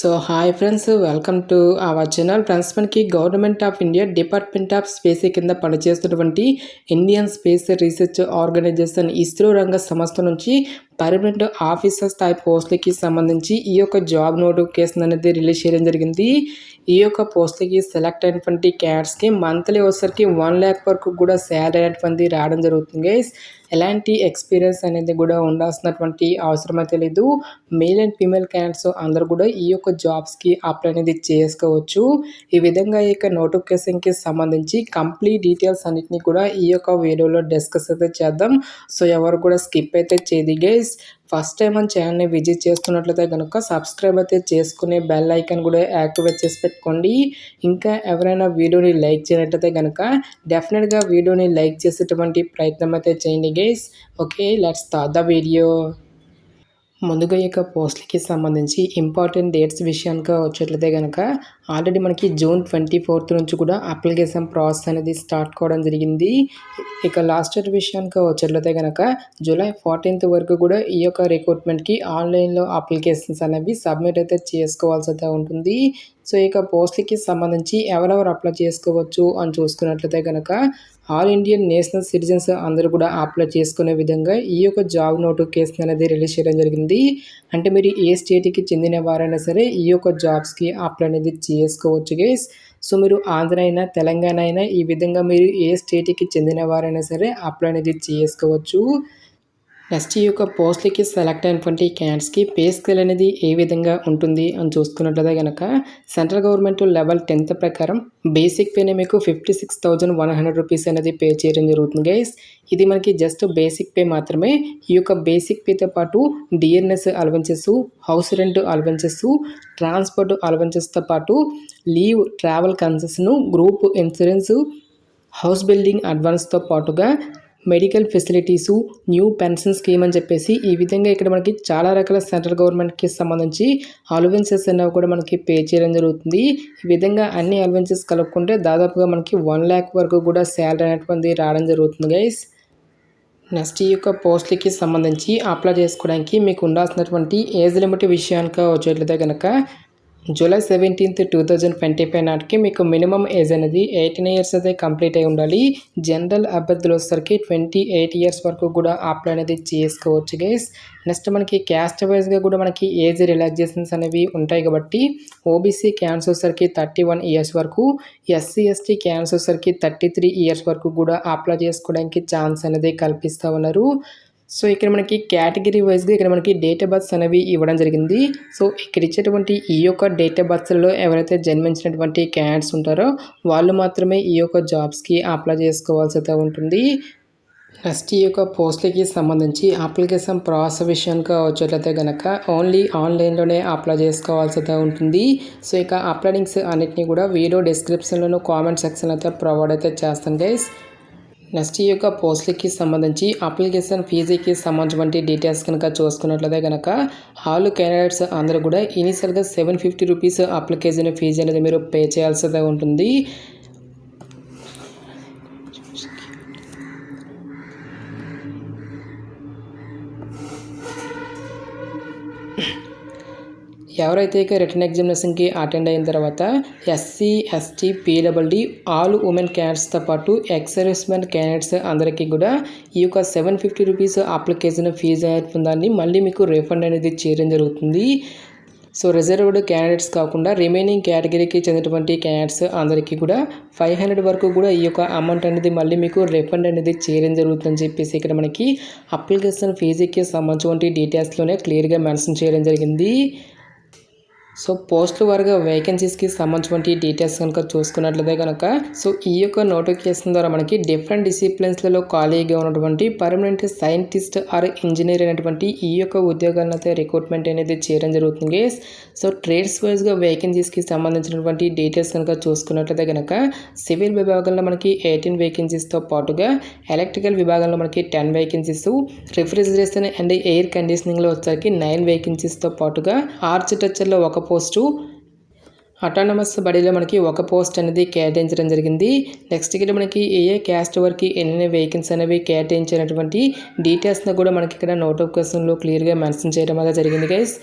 So hi friends, welcome to our channel. Friends, మనకి government of India department of space కింద పనిచేస్తున్నటువంటి Indian space research organisation ISRO రంగ సంస్థ నుంచి పర్మనెంట్ ఆఫీసర్ స్థాయి పోస్టులకి సంబంధించి ఈ యొక్క జాబ్ నోటిఫికేషన్ అనేది రిలీజ్ చేయడం జరిగింది. ఈ యొక్క పోస్టులకి సెలెక్ట్ అయినటువంటి క్యాడ్స్కి మంత్లీ వచ్చేసరికి 1 lakh వరకు కూడా శాలరీ అనేటువంటి రావడం జరుగుతుంది గైస్. ఎలాంటి ఎక్స్పీరియన్స్ అనేది కూడా ఉండాల్సినటువంటి అవసరం అయితే లేదు. మేల్ అండ్ ఫీమేల్ క్యాండిడేట్స్ అందరూ కూడా ఈ యొక్క జాబ్స్కి అప్లై అనేది చేసుకోవచ్చు. ఈ విధంగా ఈ యొక్క నోటిఫికేషన్కి సంబంధించి కంప్లీట్ డీటెయిల్స్ అన్నిటిని కూడా ఈ యొక్క వీడియోలో డిస్కస్ అయితే చేద్దాం. సో ఎవరు కూడా స్కిప్ అయితే చేయదు గైస్. ఫస్ట్ టైం మన ఛానల్ని విజిట్ చేస్తున్నట్లయితే కనుక సబ్స్క్రైబ్ అయితే చేసుకుని బెల్ ఐకాన్ కూడా యాక్టివేట్ చేసి పెట్టుకోండి. ఇంకా ఎవరైనా వీడియోని లైక్ చేయనట్లయితే కనుక డెఫినెట్గా వీడియోని లైక్ చేసేటువంటి ప్రయత్నం అయితే చేయండి guys. Okay, let's start the video. ముందుగా ఈ యొక్క పోస్టులకి సంబంధించి ఇంపార్టెంట్ డేట్స్ విషయానికి వచ్చేట్లయితే కనుక ఆల్రెడీ మనకి June 24th నుంచి కూడా అప్లికేషన్ ప్రాసెస్ అనేది స్టార్ట్ కావడం జరిగింది. ఇక లాస్ట్ డేట్ విషయానికి వచ్చేట్లయితే కనుక July 14th వరకు కూడా ఈ యొక్క రిక్రూట్మెంట్కి ఆన్లైన్లో అప్లికేషన్స్ అనేవి సబ్మిట్ అయితే చేసుకోవాల్సి అయితే ఉంటుంది. సో ఇక పోస్టులకి సంబంధించి ఎవరెవరు అప్లై చేసుకోవచ్చు అని చూసుకున్నట్లయితే కనుక ఆల్ ఇండియన్ నేషనల్ సిటిజన్స్ అందరూ కూడా అప్లై చేసుకునే విధంగా ఈ యొక్క జాబ్ నోటిఫికేషన్ అనేది రిలీజ్ చేయడం జరిగింది. అంటే మీరు ఏ స్టేట్కి చెందిన వారైనా సరే ఈ యొక్క జాబ్స్కి అప్లై అనేది చేసుకోవచ్చు గైస్. సో మీరు ఆంధ్ర అయినా తెలంగాణ అయినా ఈ విధంగా మీరు ఏ స్టేట్కి చెందిన వారైనా సరే అప్లై అనేది చేసుకోవచ్చు. నెక్స్ట్ ఈ యొక్క పోస్టులకి సెలెక్ట్ అయినటువంటి క్యాండిడేట్స్కి పే స్కేల్ అనేది ఏ విధంగా ఉంటుంది అని చూసుకున్నట్లయితే కనుక సెంట్రల్ గవర్నమెంట్ లెవెల్ 10th ప్రకారం బేసిక్ పేనే మీకు 56,100 రూపీస్ అనేది పే చేయడం జరుగుతుంది గైస్. ఇది మనకి జస్ట్ బేసిక్ పే మాత్రమే. ఈ యొక్క బేసిక్ పేతో పాటు డిఎన్ఎస్ allowances, house rent allowances, transport అలవెన్సెస్తో పాటు leave, travel concession, group insurance, house building అడ్వాన్స్తో పాటుగా medical facilities, new pension scheme అని చెప్పేసి ఈ విధంగా ఇక్కడ మనకి చాలా రకాల సెంట్రల్ గవర్నమెంట్కి సంబంధించి అలవెన్సెస్ అనేవి కూడా మనకి పే చేయడం జరుగుతుంది. ఈ విధంగా అన్ని అలవెన్సెస్ కలుపుకుంటే దాదాపుగా మనకి 1 lakh వరకు కూడా శాలరీ అనేటువంటి రావడం జరుగుతుంది గైస్. నెక్స్ట్ ఈ యొక్క పోస్టులకి సంబంధించి అప్లై చేసుకోవడానికి మీకు ఉండాల్సినటువంటి ఏజ్ లిమిట్ విషయానికి వచ్చేట్లయితే కనుక July 17th, 2025 నాటికి మీకు మినిమం ఏజ్ అనేది 18 years అయితే కంప్లీట్ అయి ఉండాలి. జనరల్ అభ్యర్థులు వచ్చేసరికి 28 years వరకు కూడా అప్లై అనేది చేసుకోవచ్చు గైస్. నెక్స్ట్ మనకి క్యాస్ట్ వైజ్గా కూడా మనకి ఏజ్ రిలాక్సేషన్స్ అనేవి ఉంటాయి కాబట్టి ఓబీసీ క్యాన్స్ వచ్చేసరికి 31 years వరకు, ఎస్సీ ఎస్టీ క్యాన్స్ వచ్చేసరికి 33 years వరకు కూడా అప్లై చేసుకోవడానికి ఛాన్స్ అనేది కల్పిస్తూ ఉన్నారు. సో ఇక్కడ మనకి కేటగిరీ వైజ్గా ఇక్కడ మనకి డేట్ ఆఫ్ బర్త్స్ అనేవి ఇవ్వడం జరిగింది. సో ఇక్కడ ఇచ్చేటువంటి ఈ యొక్క డేట్ ఆఫ్ బర్త్స్లో ఎవరైతే జన్మించినటువంటి క్యాండిడేట్స్ ఉంటారో వాళ్ళు మాత్రమే ఈ యొక్క జాబ్స్కి అప్లై చేసుకోవాల్సి అయితే ఉంటుంది. నెక్స్ట్ ఈ యొక్క పోస్టులకి సంబంధించి అప్లికేషన్ ప్రాసెస్ విషయానికి వచ్చేట్లయితే కనుక ఓన్లీ ఆన్లైన్లోనే అప్లై చేసుకోవాల్సి అయితే ఉంటుంది. సో ఇక అప్లై లింక్స్ అన్నిటినీ కూడా వీడియో డిస్క్రిప్షన్లోనూ కామెంట్ సెక్షన్ అయితే ప్రొవైడ్ అయితే చేస్తాను గైస్. నెక్స్ట్ ఈ యొక్క పోస్టులకి సంబంధించి అప్లికేషన్ ఫీజుకి సంబంధించిన డీటెయిల్స్ కనుక చూసుకున్నట్లయితే కనుక ఆల్ క్యాండిడేట్స్ అందరూ కూడా ఇనిషియల్గా 750 రూపీస్ అప్లికేషన్ ఫీజు అనేది మీరు పే చేయాల్సి ఉంటుంది. ఎవరైతే ఇక రిటర్న్ ఎగ్జామినేషన్కి అటెండ్ అయిన తర్వాత SC ST PWD all women క్యాండిడేట్స్తో పాటు ఎక్స్ సర్వీస్మెన్ క్యాండిడేట్స్ అందరికీ కూడా ఈ యొక్క 750 రూపీస్ అప్లికేషన్ ఫీజు ఉందని మళ్ళీ మీకు రిఫండ్ అనేది చేయడం జరుగుతుంది. సో రిజర్వ్డ్ క్యాండిడేట్స్ కాకుండా రిమైనింగ్ కేటగిరీకి చెందినటువంటి క్యాండిడేట్స్ అందరికీ కూడా 500 వరకు కూడా ఈ యొక్క అమౌంట్ అనేది మళ్ళీ మీకు రిఫండ్ అనేది చేయడం జరుగుతుందని చెప్పేసి ఇక్కడ మనకి అప్లికేషన్ ఫీజుకి సంబంధించిన డీటెయిల్స్లోనే క్లియర్గా మెన్షన్ చేయడం జరిగింది. సో పోస్టుల వారుగా వేకెన్సీస్కి సంబంధించిన డీటెయిల్స్ కనుక చూసుకున్నట్లయితే కనుక సో ఈ యొక్క నోటిఫికేషన్ ద్వారా మనకి డిఫరెంట్ డిసిప్లిన్స్లలో ఖాళీగా ఉన్నటువంటి పర్మనెంట్ సైంటిస్ట్ ఆర్ ఇంజనీర్ అనేటువంటి ఈ యొక్క ఉద్యోగాలను అయితే రిక్రూట్మెంట్ అనేది చేయడం జరుగుతుంది. సో ట్రేడ్స్ వైజ్గా వేకెన్సీస్కి సంబంధించినటువంటి డీటెయిల్స్ కనుక చూసుకున్నట్లయితే కనుక సివిల్ విభాగంలో మనకి 18 వేకెన్సీస్తో పాటుగా ఎలక్ట్రికల్ విభాగంలో మనకి 10 వేకెన్సీస్, రిఫ్రిజిరేషన్ అండ్ ఎయిర్ కండిషనింగ్లో వచ్చేసరికి 9 వేకెన్సీస్తో పాటుగా ఆర్కిటెక్చర్లో 1 పోస్టు, అటానమస్ బడిలో మనకి ఒక పోస్ట్ అనేది కేటాయించడం జరిగింది. నెక్స్ట్ ఇక్కడ మనకి ఏ క్యాస్ట్ వరకు ఎన్ని వేకెన్సీ అనేవి కేటాయించినటువంటి డీటెయిల్స్ని కూడా మనకి ఇక్కడ నోటిఫికేషన్లో క్లియర్గా మెన్షన్ చేయడం అనేది జరిగింది గైస్.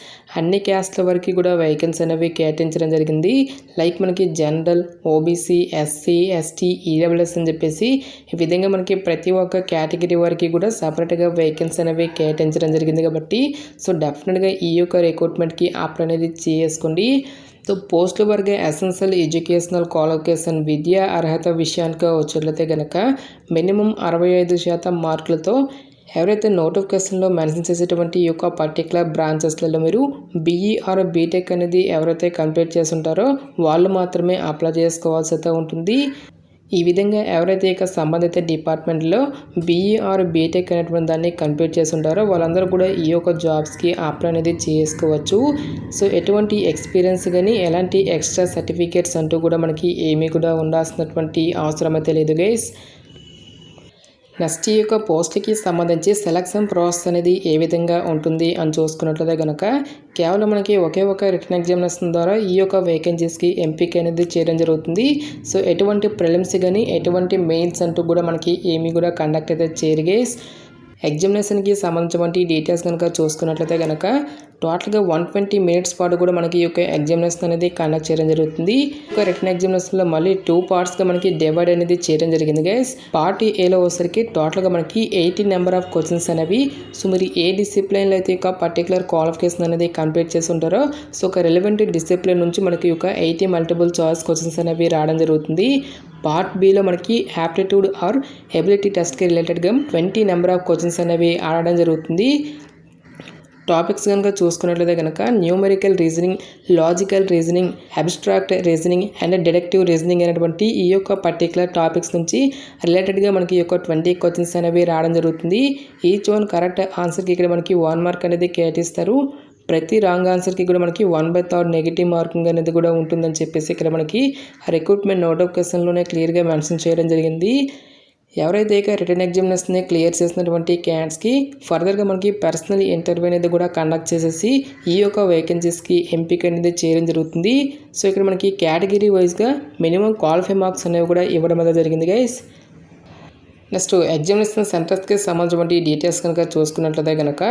అన్ని క్యాస్ట్ల వరకు కూడా వేకెన్సీ అనేవి కేటాయించడం జరిగింది. లైక్ మనకి general, OBC, SC, ST, EWS అని చెప్పేసి ఈ విధంగా మనకి ప్రతి ఒక్క కేటగిరీ వరకు కూడా సపరేట్గా వేకెన్సీ అనేవి కేటాయించడం జరిగింది. కాబట్టి సో డెఫినెట్గా ఈ యొక్క రిక్రూట్మెంట్కి అప్లై అనేది చేసుకోండి. సో పోస్టుల వరకు ఎసెన్షియల్ ఎడ్యుకేషనల్ క్వాలిఫికేషన్ విద్యా అర్హత విషయానికి వచ్చేట్లయితే కనుక మినిమం 65% మార్కులతో ఎవరైతే నోటిఫికేషన్లో మెన్షన్ చేసేటువంటి ఈ యొక్క పర్టికులర్ బ్రాంచెస్లలో మీరు బీఈ ఆర్ బీటెక్ అనేది ఎవరైతే కంప్లీట్ చేసి ఉంటారో వాళ్ళు మాత్రమే అప్లై చేసుకోవాల్సి అయితే ఉంటుంది. ఈ విధంగా ఎవరైతే ఇక సంబంధిత డిపార్ట్మెంట్లో బీఈ ఆర్ బీటెక్ అనేటువంటి దాన్ని కంప్లీట్ చేసి ఉంటారో వాళ్ళందరూ కూడా ఈ యొక్క జాబ్స్కి అప్లై అనేది చేసుకోవచ్చు. సో ఎటువంటి ఎక్స్పీరియన్స్ కానీ ఎలాంటి ఎక్స్ట్రా సర్టిఫికేట్స్ అంటూ కూడా మనకి ఏమీ కూడా ఉండాల్సినటువంటి అవసరం అయితే లేదు గైస్. నెక్స్ట్ ఈ యొక్క పోస్ట్కి సంబంధించి సెలక్షన్ ప్రాసెస్ అనేది ఏ విధంగా ఉంటుంది అని చూసుకున్నట్లయితే కనుక కేవలం మనకి ఒకే ఒక రిటన్ ఎగ్జామినేషన్ ద్వారా ఈ యొక్క వేకెన్సీస్కి ఎంపిక అనేది చేయడం జరుగుతుంది. సో ఎటువంటి ప్రిలిమ్స్ కానీ ఎటువంటి మెయిన్స్ అంటూ కూడా మనకి ఏమీ కూడా కండక్ట్ అయితే చేయరు గైస్. ఎగ్జామినేషన్కి సంబంధించిన డీటెయిల్స్ కనుక చూసుకున్నట్లయితే కనుక టోటల్గా 120 మినిట్స్ పాటు కూడా మనకి ఈ యొక్క ఎగ్జామినేషన్ అనేది కండక్ట్ చేయడం జరుగుతుంది. ఒక రిటన్ ఎగ్జామినేషన్లో మళ్ళీ 2 పార్ట్స్గా మనకి డివైడ్ అనేది చేయడం జరిగింది గైస్. పార్ట్ ఏలో వచ్చేసరికి టోటల్గా మనకి 80 నెంబర్ ఆఫ్ క్వశ్చన్స్ అనేవి సో మీరు ఏ డిసిప్లిన్లో అయితే ఒక పర్టికులర్ క్వాలిఫికేషన్ అనేది కంప్లీట్ చేసి ఉంటారో సో ఒక రిలవెంట్ డిసిప్లిన్ నుంచి మనకి ఒక 80 మల్టిపుల్ చాయిస్ క్వశ్చన్స్ అనేవి రావడం జరుగుతుంది. పార్ట్ బిలో మనకి యాప్టిట్యూడ్ ఆర్ ఎబిలిటీ టెస్ట్కి రిలేటెడ్గా 20 నెంబర్ ఆఫ్ క్వశ్చన్స్ అనేవి ఆడడం జరుగుతుంది. టాపిక్స్ కనుక చూసుకున్నట్లయితే కనుక numerical reasoning, logical reasoning, abstract reasoning and deductive reasoning అనేటువంటి ఈ యొక్క పర్టికులర్ టాపిక్స్ నుంచి రిలేటెడ్గా మనకి ఈ యొక్క 20 క్వశ్చన్స్ అనేవి రావడం జరుగుతుంది. ఈచ్ వన్ కరెక్ట్ ఆన్సర్కి ఇక్కడ మనకి 1 మార్క్ అనేది కేటాయిస్తారు. ప్రతి రాంగ్ ఆన్సర్కి కూడా మనకి 1/3 నెగిటివ్ మార్కింగ్ అనేది కూడా ఉంటుందని చెప్పేసి ఇక్కడ మనకి రిక్రూట్మెంట్ నోటిఫికేషన్లోనే క్లియర్గా మెన్షన్ చేయడం జరిగింది. ఎవరైతే ఇక రిటర్న్ ఎగ్జామినేషన్ని క్లియర్ చేసినటువంటి క్యాండిడేట్స్కి ఫర్దర్గా మనకి పర్సనల్ ఇంటర్వ్యూ అనేది కూడా కండక్ట్ చేసేసి ఈ యొక్క వేకెన్సీస్కి ఎంపిక అనేది చేయడం జరుగుతుంది. సో ఇక్కడ మనకి కేటగిరీ వైజ్గా మినిమం క్వాలిఫై మార్క్స్ అనేవి కూడా ఇవ్వడం అనేది జరిగింది గైస్. నెక్స్ట్ ఎగ్జామినేషన్ సెంటర్స్కి సంబంధించిన డీటెయిల్స్ కనుక చూసుకున్నట్లయితే కనుక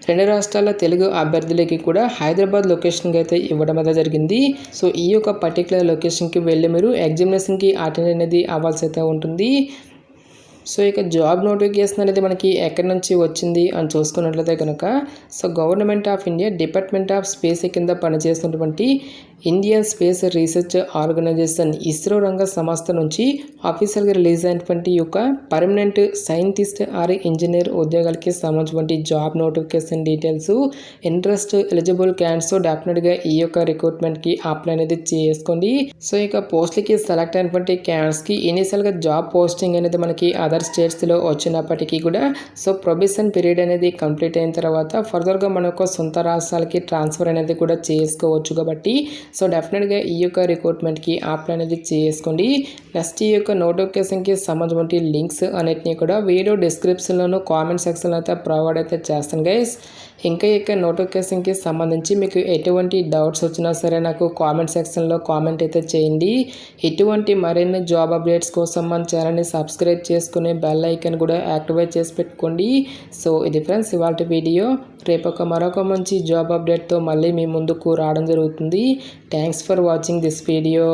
2 రాష్ట్రాల తెలుగు అభ్యర్థులకి కూడా హైదరాబాద్ లొకేషన్కి అయితే ఇవ్వడం అయితే జరిగింది. సో ఈ యొక్క పర్టికులర్ లొకేషన్కి వెళ్ళి మీరు ఎగ్జామినేషన్కి అటెండ్ అనేది అవ్వాల్సి అయితే ఉంటుంది. సో ఇక జాబ్ నోటిఫికేషన్ అనేది మనకి ఎక్కడి నుంచి వచ్చింది అని చూసుకున్నట్లయితే కనుక so government of India department of space కింద పనిచేస్తున్నటువంటి Indian space research organisation ISRO రంగ సంస్థ నుంచి ఆఫీషియల్గా రిలీజ్ అయినటువంటి యొక్క పర్మనెంట్ సైంటిస్ట్ ఆర్ ఇంజనీర్ ఉద్యోగాలకి సంబంధించిన job notification details interest eligible candidates డెఫినెట్గా ఈ యొక్క రిక్రూట్మెంట్కి అప్లై అనేది చేసుకోండి. సో ఇక పోస్ట్లకి సెలెక్ట్ అయినటువంటి క్యాండిడేట్స్కి ఇనిషియల్గా జాబ్ పోస్టింగ్ అనేది మనకి అదర్ స్టేట్స్లో వచ్చినప్పటికీ కూడా సో ప్రొబేషన్ పీరియడ్ అనేది కంప్లీట్ అయిన తర్వాత ఫర్దర్గా మన యొక్క సొంత రాష్ట్రాలకి ట్రాన్స్ఫర్ అనేది కూడా చేసుకోవచ్చు. కాబట్టి సో డెఫినెట్గా ఈ యొక్క రిక్రూట్మెంట్కి అప్లై అనేది చేసుకోండి. నెక్స్ట్ ఈ యొక్క నోటిఫికేషన్కి సంబంధించిన లింక్స్ అన్నిటినీ కూడా వీడియో డిస్క్రిప్షన్లోనూ కామెంట్ సెక్షన్లో అయితే ప్రొవైడ్ అయితే చేస్తాను గైస్. ఇంకా ఇక నోటిఫికేషన్కి సంబంధించి మీకు ఎటువంటి డౌట్స్ వచ్చినా సరే నాకు కామెంట్ సెక్షన్లో కామెంట్ అయితే చేయండి. ఎటువంటి మరిన్ని జాబ్ అప్డేట్స్ కోసం మన ఛానల్ని సబ్స్క్రైబ్ చేసుకుని బెల్ ఐకాన్ కూడా యాక్టివేట్ చేసి పెట్టుకోండి. సో ఇది ఫ్రెండ్స్ ఇవాళ వీడియో. రేపు మరొక మంచి జాబ్ అప్డేట్తో మళ్ళీ మీ ముందుకు రావడం జరుగుతుంది. Thanks for watching this video.